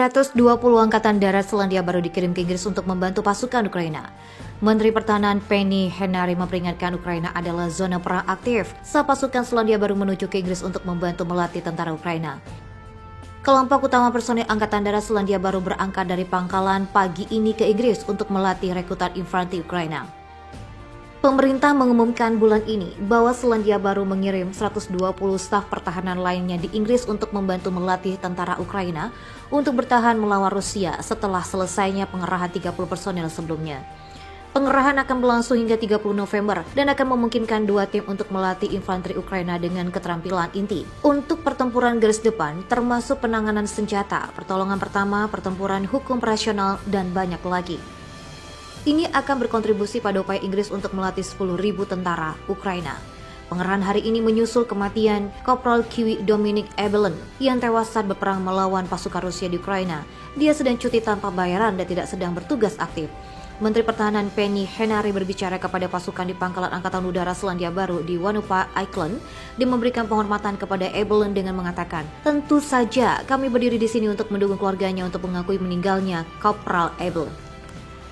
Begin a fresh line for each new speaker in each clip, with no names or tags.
...120 Angkatan Darat Selandia Baru dikirim ke Inggris untuk membantu pasukan Ukraina. Menteri Pertahanan Penny Henare memperingatkan Ukraina adalah zona perang aktif saat pasukan Selandia Baru menuju ke Inggris untuk membantu melatih tentara Ukraina. Kelompok utama personil Angkatan Darat Selandia Baru berangkat dari Pangkalan pagi ini ke Inggris untuk melatih rekrutan infanteri Ukraina. Pemerintah mengumumkan bulan ini bahwa Selandia Baru mengirim 120 staf pertahanan lainnya di Inggris untuk membantu melatih tentara Ukraina untuk bertahan melawan Rusia setelah selesainya pengerahan 30 personel sebelumnya. Pengerahan akan berlangsung hingga 30 November dan akan memungkinkan 2 tim untuk melatih infanteri Ukraina dengan keterampilan inti untuk pertempuran garis depan, termasuk penanganan senjata, pertolongan pertama, pertempuran hukum operasional, dan banyak lagi. Ini akan berkontribusi pada upaya Inggris untuk melatih 10.000 tentara Ukraina. Pengerahan hari ini menyusul kematian Kopral Kiwi Dominic Ebelen yang tewas saat berperang melawan pasukan Rusia di Ukraina. Dia sedang cuti tanpa bayaran dan tidak sedang bertugas aktif. Menteri Pertahanan Penny Henare berbicara kepada pasukan di Pangkalan Angkatan Udara Selandia Baru di Vanuatu Island dan memberikan penghormatan kepada Ebelen dengan mengatakan, "Tentu saja kami berdiri di sini untuk mendukung keluarganya untuk mengakui meninggalnya Kopral Ebelen."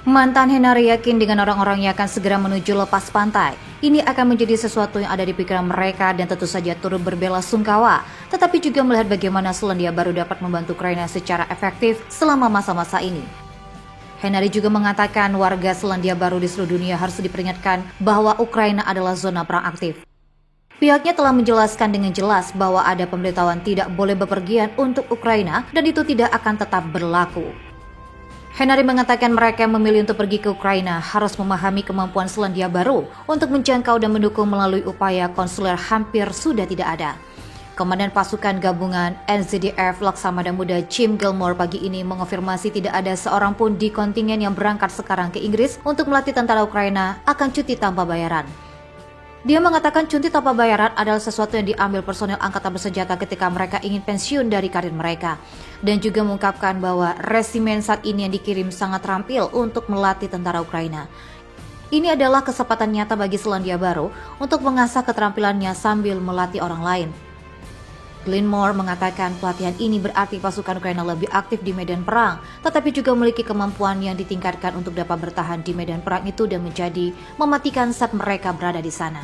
Mantan Henare yakin dengan orang-orangnya akan segera menuju lepas pantai. Ini akan menjadi sesuatu yang ada di pikiran mereka dan tentu saja turut berbela sungkawa, tetapi juga melihat bagaimana Selandia Baru dapat membantu Ukraina secara efektif selama masa-masa ini. Henare juga mengatakan warga Selandia Baru di seluruh dunia harus diperingatkan bahwa Ukraina adalah zona perang aktif. Pihaknya telah menjelaskan dengan jelas bahwa ada pemberitahuan tidak boleh bepergian untuk Ukraina dan itu tidak akan tetap berlaku. Henare mengatakan mereka yang memilih untuk pergi ke Ukraina harus memahami kemampuan Selandia Baru untuk menjangkau dan mendukung melalui upaya konsuler hampir sudah tidak ada. Komandan pasukan gabungan NZDF Laksamana Muda Jim Gilmore pagi ini mengonfirmasi tidak ada seorang pun di kontingen yang berangkat sekarang ke Inggris untuk melatih tentara Ukraina akan cuti tanpa bayaran. Dia mengatakan cuti tanpa bayaran adalah sesuatu yang diambil personel angkatan bersenjata ketika mereka ingin pensiun dari karir mereka. Dan juga mengungkapkan bahwa resimen saat ini yang dikirim sangat terampil untuk melatih tentara Ukraina. Ini adalah kesempatan nyata bagi Selandia Baru untuk mengasah keterampilannya sambil melatih orang lain. Gilmore mengatakan pelatihan ini berarti pasukan Ukraina lebih aktif di medan perang, tetapi juga memiliki kemampuan yang ditingkatkan untuk dapat bertahan di medan perang itu dan menjadi mematikan saat mereka berada di sana.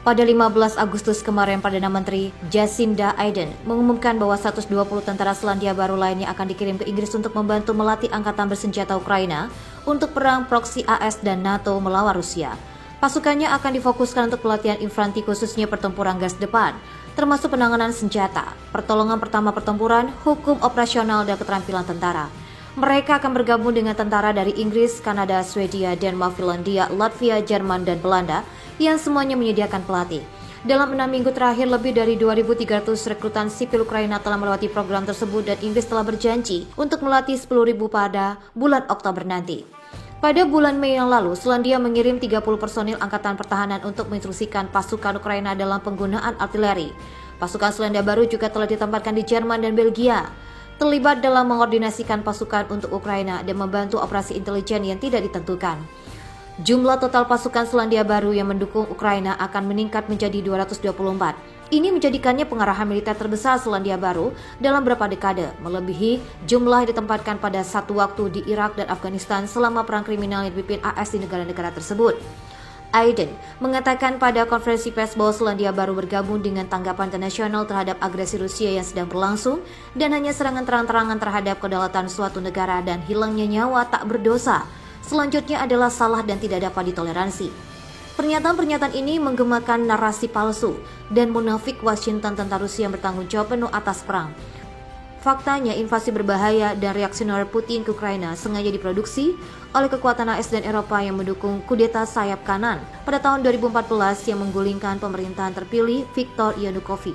Pada 15 Agustus kemarin, Perdana Menteri Jacinda Ardern mengumumkan bahwa 120 tentara Selandia Baru lainnya akan dikirim ke Inggris untuk membantu melatih angkatan bersenjata Ukraina untuk perang proksi AS dan NATO melawan Rusia. Pasukannya akan difokuskan untuk pelatihan infanteri khususnya pertempuran garis depan, termasuk penanganan senjata, pertolongan pertama pertempuran, hukum operasional, dan keterampilan tentara. Mereka akan bergabung dengan tentara dari Inggris, Kanada, Swedia, Denmark, Finlandia, Latvia, Jerman, dan Belanda yang semuanya menyediakan pelatih. Dalam 6 minggu terakhir, lebih dari 2.300 rekrutan sipil Ukraina telah melewati program tersebut dan Inggris telah berjanji untuk melatih 10.000 pada bulan Oktober nanti. Pada bulan Mei yang lalu, Selandia mengirim 30 personil angkatan pertahanan untuk menginstruksikan pasukan Ukraina dalam penggunaan artileri. Pasukan Selandia Baru juga telah ditempatkan di Jerman dan Belgia, terlibat dalam mengordinasikan pasukan untuk Ukraina dan membantu operasi intelijen yang tidak ditentukan. Jumlah total pasukan Selandia Baru yang mendukung Ukraina akan meningkat menjadi 224. Ini menjadikannya pengarahan militer terbesar Selandia Baru dalam beberapa dekade, melebihi jumlah yang ditempatkan pada satu waktu di Irak dan Afghanistan selama perang kriminal yang dipimpin AS di negara-negara tersebut. Ardern mengatakan pada konferensi pers bahwa Selandia Baru bergabung dengan tanggapan internasional terhadap agresi Rusia yang sedang berlangsung dan hanya serangan terang-terangan terhadap kedaulatan suatu negara dan hilangnya nyawa tak berdosa selanjutnya adalah salah dan tidak dapat ditoleransi. Pernyataan-pernyataan ini menggemakan narasi palsu dan munafik Washington tentang Rusia yang bertanggung jawab penuh atas perang. Faktanya, invasi berbahaya dan reaksioner Putin ke Ukraina sengaja diproduksi oleh kekuatan AS dan Eropa yang mendukung kudeta sayap kanan pada tahun 2014 yang menggulingkan pemerintahan terpilih Viktor Yanukovych.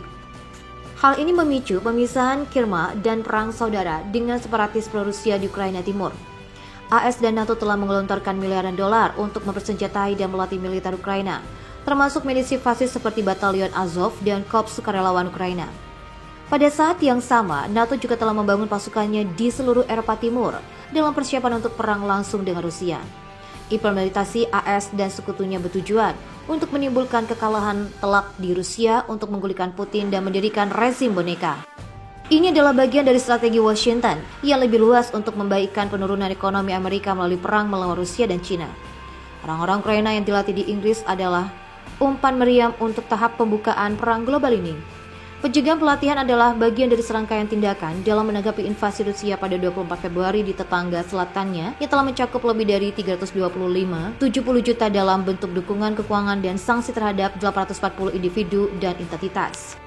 Hal ini memicu pemisahan Kirma dan perang saudara dengan separatis pro-Rusia di Ukraina Timur. AS dan NATO telah menggelontorkan miliaran dolar untuk mempersenjatai dan melatih militer Ukraina, termasuk milisi fasis seperti Batalion Azov dan Korps Sukarelawan Ukraina. Pada saat yang sama, NATO juga telah membangun pasukannya di seluruh Eropa Timur dalam persiapan untuk perang langsung dengan Rusia. Implementasi AS dan sekutunya bertujuan untuk menimbulkan kekalahan telak di Rusia untuk menggulingkan Putin dan mendirikan rezim boneka. Ini adalah bagian dari strategi Washington yang lebih luas untuk membaikkan penurunan ekonomi Amerika melalui perang melawan Rusia dan Cina. Orang-orang Ukraina yang dilatih di Inggris adalah umpan meriam untuk tahap pembukaan perang global ini. Pencegahan pelatihan adalah bagian dari serangkaian tindakan dalam menanggapi invasi Rusia pada 24 Februari di tetangga selatannya yang telah mencakup lebih dari 370 juta dalam bentuk dukungan keuangan dan sanksi terhadap 840 individu dan entitas.